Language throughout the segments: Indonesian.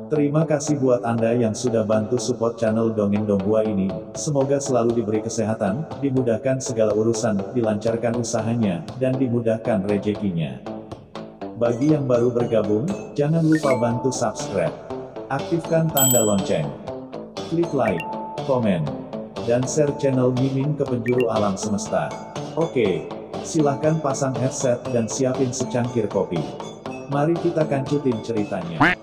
Terima kasih buat Anda yang sudah bantu support channel Dongeng Donghua ini. Semoga selalu diberi kesehatan, dimudahkan segala urusan, dilancarkan usahanya, dan dimudahkan rezekinya. Bagi yang baru bergabung, jangan lupa bantu subscribe. Aktifkan tanda lonceng. Klik like, komen, dan share channel Mimin ke penjuru alam semesta. Oke, silahkan pasang headset dan siapin secangkir kopi. Mari kita kancutin ceritanya.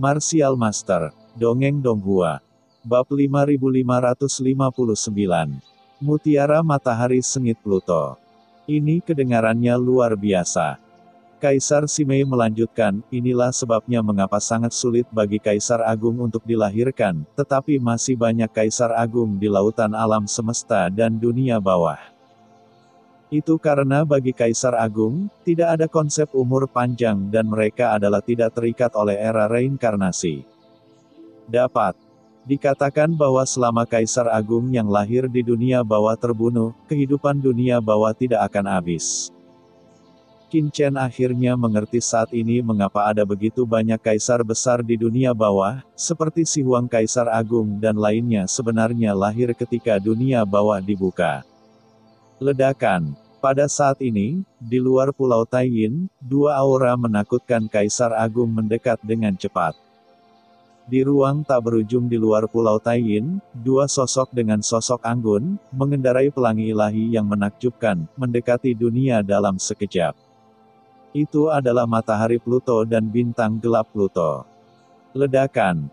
Martial Master, Dongeng Donghua. Bab 5559. Mutiara Matahari Sengit Pluto. Ini kedengarannya luar biasa. Kaisar Simei melanjutkan, inilah sebabnya mengapa sangat sulit bagi Kaisar Agung untuk dilahirkan, tetapi masih banyak Kaisar Agung di lautan alam semesta dan dunia bawah. Itu karena bagi Kaisar Agung, tidak ada konsep umur panjang dan mereka adalah tidak terikat oleh era reinkarnasi. Dapat dikatakan bahwa selama Kaisar Agung yang lahir di dunia bawah terbunuh, kehidupan dunia bawah tidak akan habis. Qin Chen akhirnya mengerti saat ini mengapa ada begitu banyak kaisar besar di dunia bawah, seperti Si Huang Kaisar Agung dan lainnya sebenarnya lahir ketika dunia bawah dibuka. Ledakan. Pada saat ini, di luar Pulau Taiyin, dua aura menakutkan Kaisar Agung mendekat dengan cepat. Di ruang tak berujung di luar Pulau Taiyin, dua sosok dengan sosok anggun, mengendarai pelangi ilahi yang menakjubkan, mendekati dunia dalam sekejap. Itu adalah matahari Pluto dan bintang gelap Pluto. Ledakan.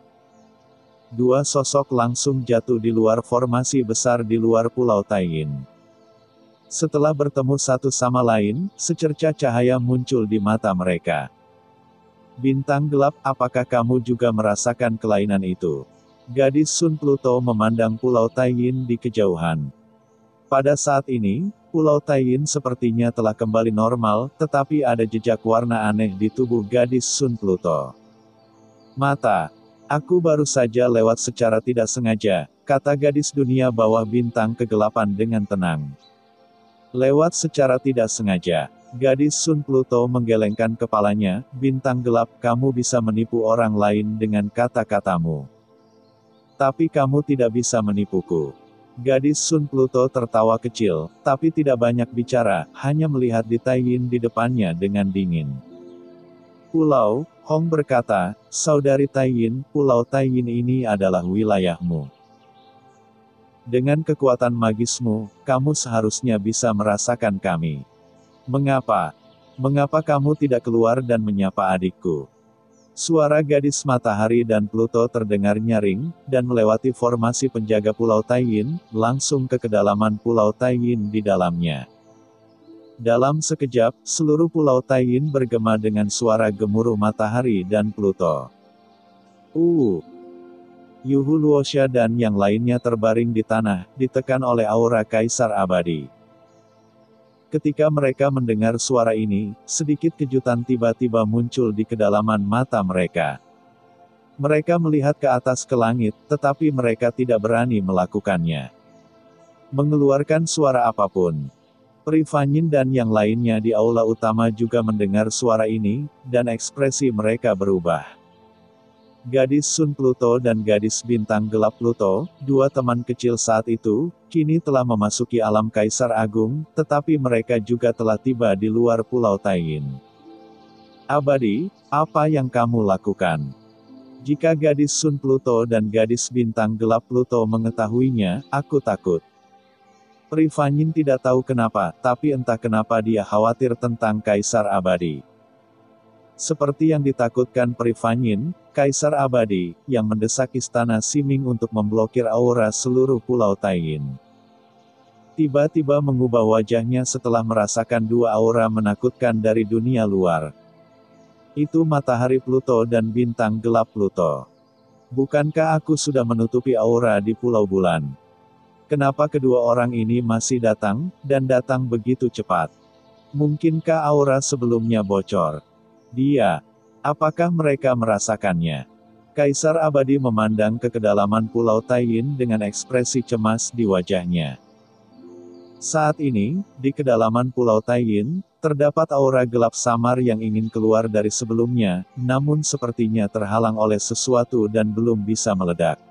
Dua sosok langsung jatuh di luar formasi besar di luar Pulau Taiyin. Setelah bertemu satu sama lain, secercah cahaya muncul di mata mereka. Bintang gelap, apakah kamu juga merasakan kelainan itu? Gadis Sun Pluto memandang Pulau Taiyin di kejauhan. Pada saat ini, Pulau Taiyin sepertinya telah kembali normal, tetapi ada jejak warna aneh di tubuh gadis Sun Pluto. Mata. Aku baru saja lewat secara tidak sengaja, kata gadis dunia bawah bintang kegelapan dengan tenang. Lewat secara tidak sengaja. Gadis Sun Pluto menggelengkan kepalanya, bintang gelap, kamu bisa menipu orang lain dengan kata-katamu. Tapi kamu tidak bisa menipuku. Gadis Sun Pluto tertawa kecil, tapi tidak banyak bicara, hanya melihat di Taiyin di depannya dengan dingin. Pulau, Hong berkata, saudari Taiyin, Pulau Taiyin ini adalah wilayahmu. Dengan kekuatan magismu, kamu seharusnya bisa merasakan kami. Mengapa? Mengapa kamu tidak keluar dan menyapa adikku? Suara gadis matahari dan Pluto terdengar nyaring, dan melewati formasi penjaga Pulau Taiyin, langsung ke kedalaman Pulau Taiyin di dalamnya. Dalam sekejap, seluruh Pulau Taiyin bergema dengan suara gemuruh matahari dan Pluto. Yuhu Luosha dan yang lainnya terbaring di tanah, ditekan oleh aura Kaisar Abadi. Ketika mereka mendengar suara ini, sedikit kejutan tiba-tiba muncul di kedalaman mata mereka. Mereka melihat ke atas ke langit, tetapi mereka tidak berani melakukannya. Mengeluarkan suara apapun. Pri Fanyin dan yang lainnya di aula utama juga mendengar suara ini, dan ekspresi mereka berubah. Gadis Sun Pluto dan gadis bintang gelap Pluto, dua teman kecil saat itu, kini telah memasuki alam Kaisar Agung, tetapi mereka juga telah tiba di luar Pulau Taiyin. Abadi, apa yang kamu lakukan? Jika gadis Sun Pluto dan gadis bintang gelap Pluto mengetahuinya, aku takut. Pri Fanyin tidak tahu kenapa, tapi entah kenapa dia khawatir tentang Kaisar Abadi. Seperti yang ditakutkan Pri Fanyin, Kaisar Abadi, yang mendesak Istana Siming untuk memblokir aura seluruh Pulau Taiyin. Tiba-tiba mengubah wajahnya setelah merasakan dua aura menakutkan dari dunia luar. Itu matahari Pluto dan bintang gelap Pluto. Bukankah aku sudah menutupi aura di Pulau Bulan? Kenapa kedua orang ini masih datang, dan datang begitu cepat? Mungkinkah aura sebelumnya bocor? Dia. Apakah mereka merasakannya? Kaisar Abadi memandang ke kedalaman Pulau Taiyin dengan ekspresi cemas di wajahnya. Saat ini, di kedalaman Pulau Taiyin, terdapat aura gelap samar yang ingin keluar dari sebelumnya, namun sepertinya terhalang oleh sesuatu dan belum bisa meledak.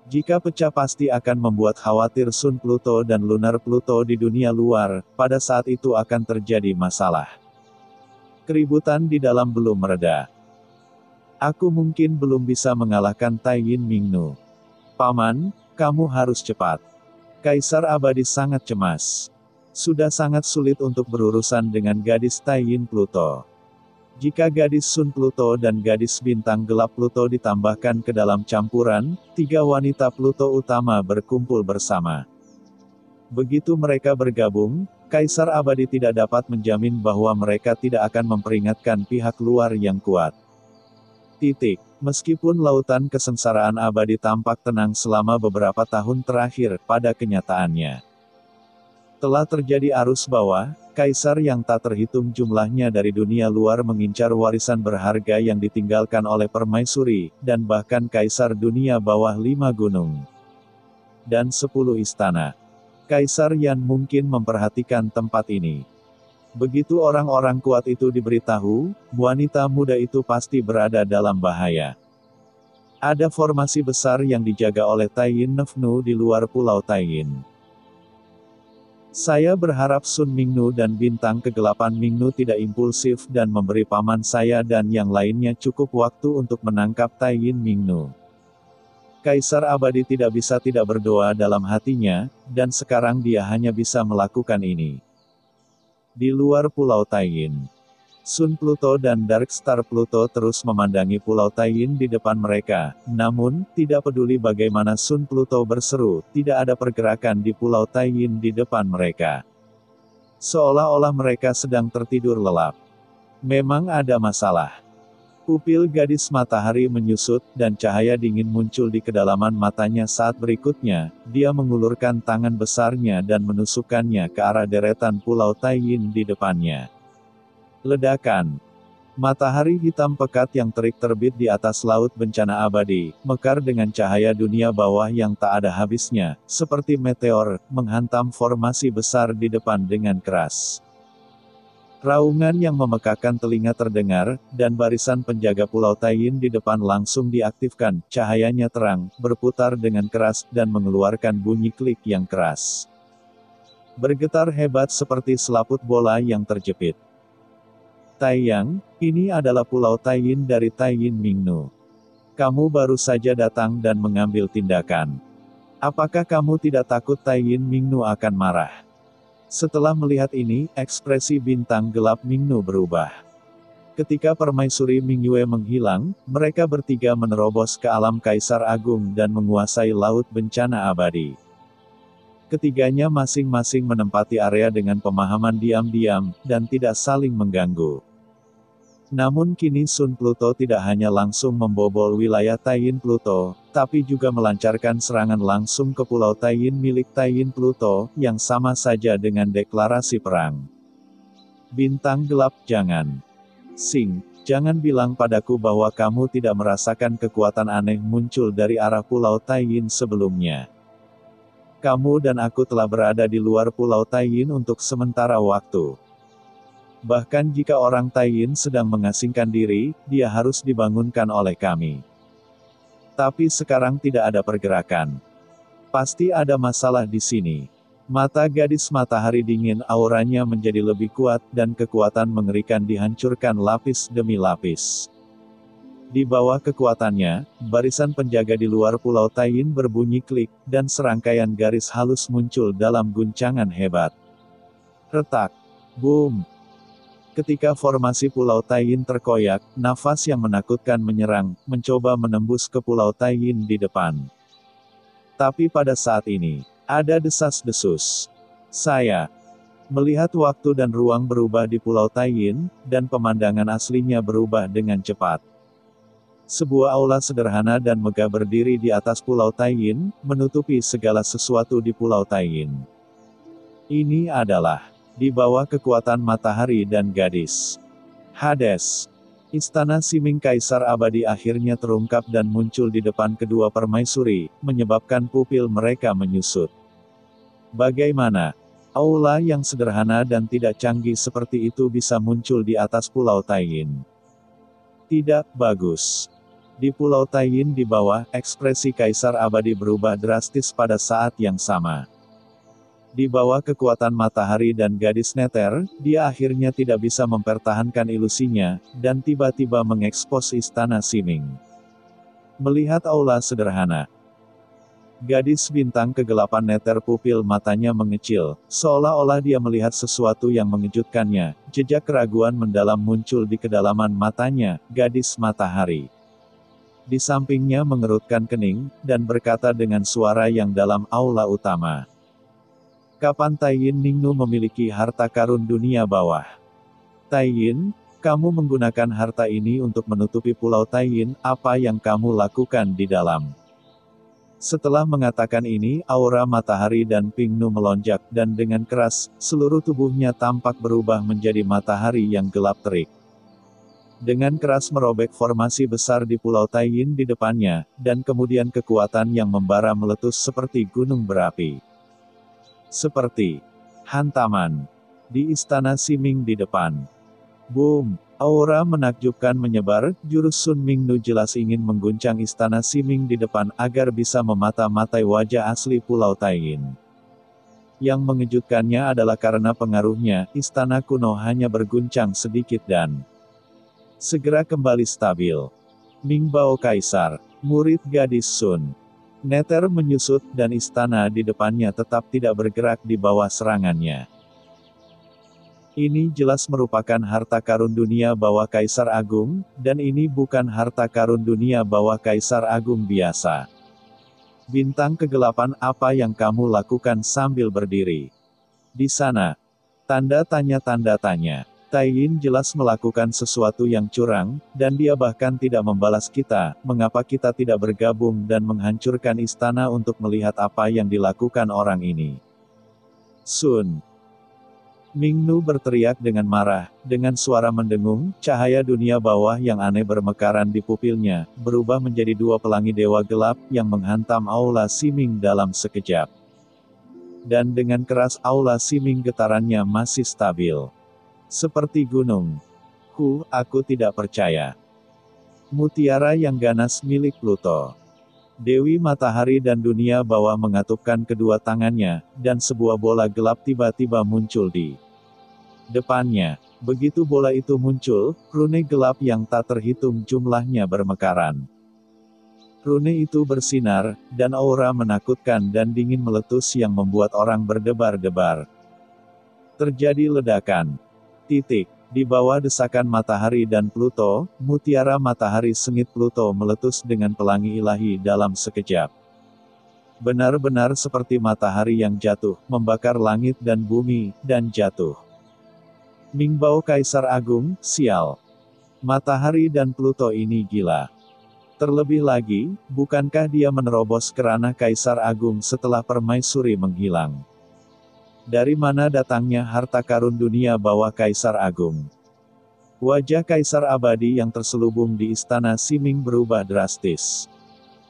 Jika pecah pasti akan membuat khawatir Sun Pluto dan Lunar Pluto di dunia luar, pada saat itu akan terjadi masalah. Keributan di dalam belum mereda. Aku mungkin belum bisa mengalahkan Taiyin Mingnu. Paman, kamu harus cepat. Kaisar Abadi sangat cemas. Sudah sangat sulit untuk berurusan dengan gadis Taiyin Pluto. Jika gadis Sun Pluto dan gadis bintang gelap Pluto ditambahkan ke dalam campuran, 3 wanita Pluto utama berkumpul bersama. Begitu mereka bergabung, Kaisar Abadi tidak dapat menjamin bahwa mereka tidak akan memperingatkan pihak luar yang kuat. Meskipun lautan kesengsaraan abadi tampak tenang selama beberapa tahun terakhir, pada kenyataannya telah terjadi arus bawah. Kaisar yang tak terhitung jumlahnya dari dunia luar mengincar warisan berharga yang ditinggalkan oleh permaisuri, dan bahkan kaisar dunia bawah 5 gunung dan 10 istana. Kaisar Yan mungkin memperhatikan tempat ini. Begitu orang-orang kuat itu diberitahu, wanita muda itu pasti berada dalam bahaya. Ada formasi besar yang dijaga oleh Taiyin Nefnu di luar Pulau Taiyin. Saya berharap Sun Mingnu dan bintang kegelapan Mingnu tidak impulsif dan memberi paman saya dan yang lainnya cukup waktu untuk menangkap Taiyin Mingnu. Kaisar Abadi tidak bisa tidak berdoa dalam hatinya, dan sekarang dia hanya bisa melakukan ini. Di luar Pulau Taiyin, Sun Pluto dan Dark Star Pluto terus memandangi Pulau Taiyin di depan mereka, namun, tidak peduli bagaimana Sun Pluto berseru, tidak ada pergerakan di Pulau Taiyin di depan mereka. Seolah-olah mereka sedang tertidur lelap. Memang ada masalah. Pupil gadis matahari menyusut, dan cahaya dingin muncul di kedalaman matanya saat berikutnya, dia mengulurkan tangan besarnya dan menusukkannya ke arah deretan Pulau Taiyin di depannya. Ledakan. Matahari hitam pekat yang terik terbit di atas laut bencana abadi, mekar dengan cahaya dunia bawah yang tak ada habisnya, seperti meteor, menghantam formasi besar di depan dengan keras. Raungan yang memekakan telinga terdengar, dan barisan penjaga Pulau Taiyin di depan langsung diaktifkan, cahayanya terang, berputar dengan keras, dan mengeluarkan bunyi klik yang keras. Bergetar hebat seperti selaput bola yang terjepit. Taiyang, ini adalah Pulau Taiyin dari Taiyin Mingnu. Kamu baru saja datang dan mengambil tindakan. Apakah kamu tidak takut Taiyin Mingnu akan marah? Setelah melihat ini, ekspresi bintang gelap Mingnu berubah. Ketika permaisuri Mingyue menghilang, mereka bertiga menerobos ke alam Kaisar Agung dan menguasai laut bencana abadi. Ketiganya masing-masing menempati area dengan pemahaman diam-diam, dan tidak saling mengganggu. Namun kini Sun Pluto tidak hanya langsung membobol wilayah Taiyin Pluto, tapi juga melancarkan serangan langsung ke Pulau Taiyin milik Taiyin Pluto, yang sama saja dengan deklarasi perang. Bintang gelap, jangan. Jangan bilang padaku bahwa kamu tidak merasakan kekuatan aneh muncul dari arah Pulau Taiyin sebelumnya. Kamu dan aku telah berada di luar Pulau Taiyin untuk sementara waktu. Bahkan jika orang Taiyin sedang mengasingkan diri, dia harus dibangunkan oleh kami. Tapi sekarang tidak ada pergerakan. Pasti ada masalah di sini. Mata gadis matahari dingin auranya menjadi lebih kuat, dan kekuatan mengerikan dihancurkan lapis demi lapis. Di bawah kekuatannya, barisan penjaga di luar Pulau Taiyin berbunyi klik, dan serangkaian garis halus muncul dalam guncangan hebat. Retak. Boom. Ketika formasi Pulau Taiyin terkoyak, nafas yang menakutkan menyerang, mencoba menembus ke Pulau Taiyin di depan. Tapi pada saat ini, ada desas-desus. Saya melihat waktu dan ruang berubah di Pulau Taiyin, dan pemandangan aslinya berubah dengan cepat. Sebuah aula sederhana dan megah berdiri di atas Pulau Taiyin, menutupi segala sesuatu di Pulau Taiyin. Ini adalah di bawah kekuatan matahari dan gadis Hades. Istana Siming Kaisar Abadi akhirnya terungkap dan muncul di depan kedua permaisuri, menyebabkan pupil mereka menyusut. Bagaimana? Aula yang sederhana dan tidak canggih seperti itu bisa muncul di atas Pulau Taiyin. Tidak bagus. Di Pulau Taiyin di bawah, ekspresi Kaisar Abadi berubah drastis pada saat yang sama. Di bawah kekuatan matahari dan gadis Nether, dia akhirnya tidak bisa mempertahankan ilusinya, dan tiba-tiba mengekspos istana Siming. Melihat aula sederhana, gadis bintang kegelapan Nether pupil matanya mengecil, seolah-olah dia melihat sesuatu yang mengejutkannya. Jejak keraguan mendalam muncul di kedalaman matanya, gadis matahari. Di sampingnya mengerutkan kening, dan berkata dengan suara yang dalam aula utama. Kapan Taiyin Ningnu memiliki harta karun dunia bawah? Taiyin, kamu menggunakan harta ini untuk menutupi Pulau Taiyin, apa yang kamu lakukan di dalam? Setelah mengatakan ini, aura matahari dan Pingnu melonjak, dan dengan keras, seluruh tubuhnya tampak berubah menjadi matahari yang gelap terik. Dengan keras merobek formasi besar di Pulau Taiyin di depannya, dan kemudian kekuatan yang membara meletus seperti gunung berapi. Seperti hantaman di istana Siming di depan. Boom! Aura menakjubkan menyebar, jurus Sun Mingnu jelas ingin mengguncang istana Siming di depan agar bisa memata-matai wajah asli Pulau Taiyin. Yang mengejutkannya adalah karena pengaruhnya, istana kuno hanya berguncang sedikit dan segera kembali stabil. Ming Bao Kaisar, murid gadis Sun Nether menyusut dan istana di depannya tetap tidak bergerak di bawah serangannya. Ini jelas merupakan harta karun dunia bawah Kaisar Agung, dan ini bukan harta karun dunia bawah Kaisar Agung biasa. Bintang kegelapan, apa yang kamu lakukan sambil berdiri di sana? Tanda tanya. Taiyin jelas melakukan sesuatu yang curang, dan dia bahkan tidak membalas kita. Mengapa kita tidak bergabung dan menghancurkan istana untuk melihat apa yang dilakukan orang ini? Sun Mingnu berteriak dengan marah, dengan suara mendengung. Cahaya dunia bawah yang aneh bermekaran di pupilnya, berubah menjadi dua pelangi dewa gelap, yang menghantam aula Siming dalam sekejap. Dan dengan keras aula Siming getarannya masih stabil. Seperti gunung. Aku tidak percaya. Mutiara yang ganas milik Pluto. Dewi Matahari dan dunia bawah mengatupkan kedua tangannya, dan sebuah bola gelap tiba-tiba muncul di depannya. Begitu bola itu muncul, rune gelap yang tak terhitung jumlahnya bermekaran. Rune itu bersinar, dan aura menakutkan dan dingin meletus yang membuat orang berdebar-debar. Terjadi ledakan. Di bawah desakan matahari dan Pluto, mutiara matahari sengit Pluto meletus dengan pelangi ilahi dalam sekejap. Benar-benar seperti matahari yang jatuh, membakar langit dan bumi, dan jatuh. Ming Bao Kaisar Agung, sial. Matahari dan Pluto ini gila. Terlebih lagi, bukankah dia menerobos ke ranah Kaisar Agung setelah permaisuri menghilang? Dari mana datangnya harta karun dunia bawah Kaisar Agung? Wajah Kaisar Abadi yang terselubung di istana Siming berubah drastis.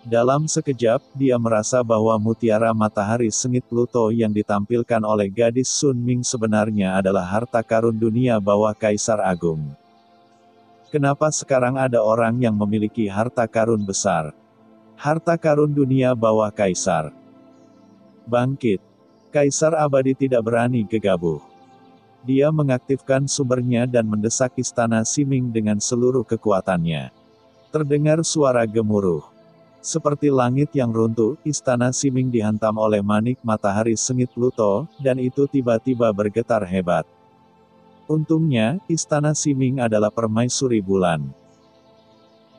Dalam sekejap, dia merasa bahwa mutiara matahari sengit Pluto yang ditampilkan oleh gadis Sun Ming sebenarnya adalah harta karun dunia bawah Kaisar Agung. Kenapa sekarang ada orang yang memiliki harta karun besar? Harta karun dunia bawah Kaisar. Bangkit. Kaisar Abadi tidak berani gegabah. Dia mengaktifkan sumbernya dan mendesak istana Siming dengan seluruh kekuatannya. Terdengar suara gemuruh. Seperti langit yang runtuh, istana Siming dihantam oleh manik matahari sengit Pluto, dan itu tiba-tiba bergetar hebat. Untungnya, istana Siming adalah permaisuri bulan.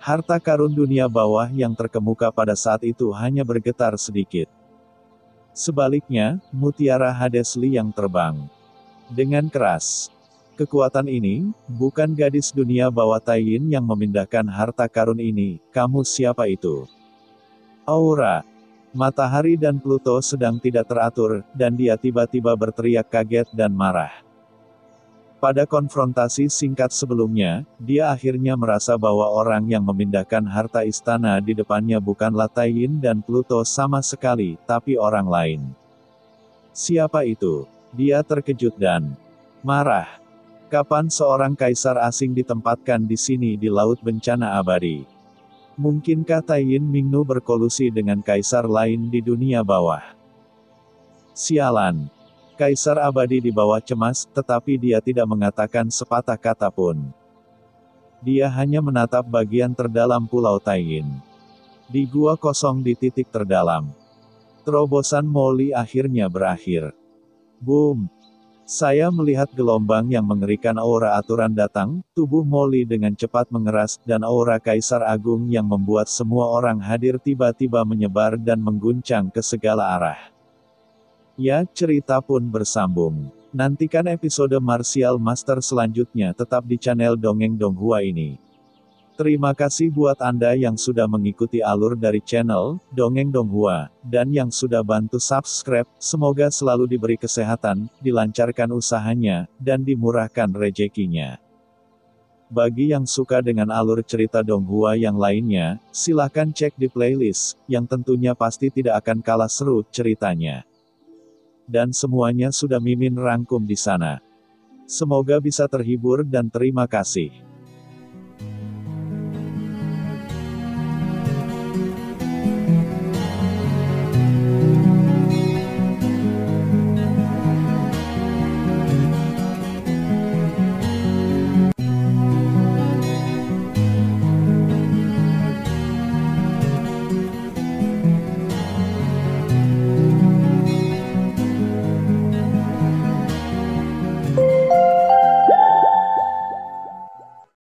Harta karun dunia bawah yang terkemuka pada saat itu hanya bergetar sedikit. Sebaliknya, mutiara Hadesli yang terbang dengan keras. Kekuatan ini, bukan gadis dunia bawah Taiyin yang memindahkan harta karun ini. Kamu siapa itu? Aura. Matahari dan Pluto sedang tidak teratur, dan dia tiba-tiba berteriak kaget dan marah. Pada konfrontasi singkat sebelumnya, dia akhirnya merasa bahwa orang yang memindahkan harta istana di depannya bukanlah Taiyin dan Pluto sama sekali, tapi orang lain. Siapa itu? Dia terkejut dan marah. Kapan seorang kaisar asing ditempatkan di sini di Laut Bencana Abadi? Mungkinkah Taiyin Mingnu berkolusi dengan kaisar lain di dunia bawah? Sialan. Kaisar Abadi di bawah cemas, tetapi dia tidak mengatakan sepatah kata pun. Dia hanya menatap bagian terdalam Pulau Taiyin. Di gua kosong di titik terdalam, terobosan Molly akhirnya berakhir. Boom! Saya melihat gelombang yang mengerikan aura aturan datang, tubuh Molly dengan cepat mengeras, dan aura Kaisar Agung yang membuat semua orang hadir tiba-tiba menyebar dan mengguncang ke segala arah. Ya, cerita pun bersambung. Nantikan episode Martial Master selanjutnya tetap di channel Dongeng Donghua ini. Terima kasih buat Anda yang sudah mengikuti alur dari channel Dongeng Donghua, dan yang sudah bantu subscribe. Semoga selalu diberi kesehatan, dilancarkan usahanya, dan dimurahkan rezekinya. Bagi yang suka dengan alur cerita Donghua yang lainnya, silahkan cek di playlist, yang tentunya pasti tidak akan kalah seru ceritanya. Dan semuanya sudah Mimin rangkum di sana. Semoga bisa terhibur dan terima kasih.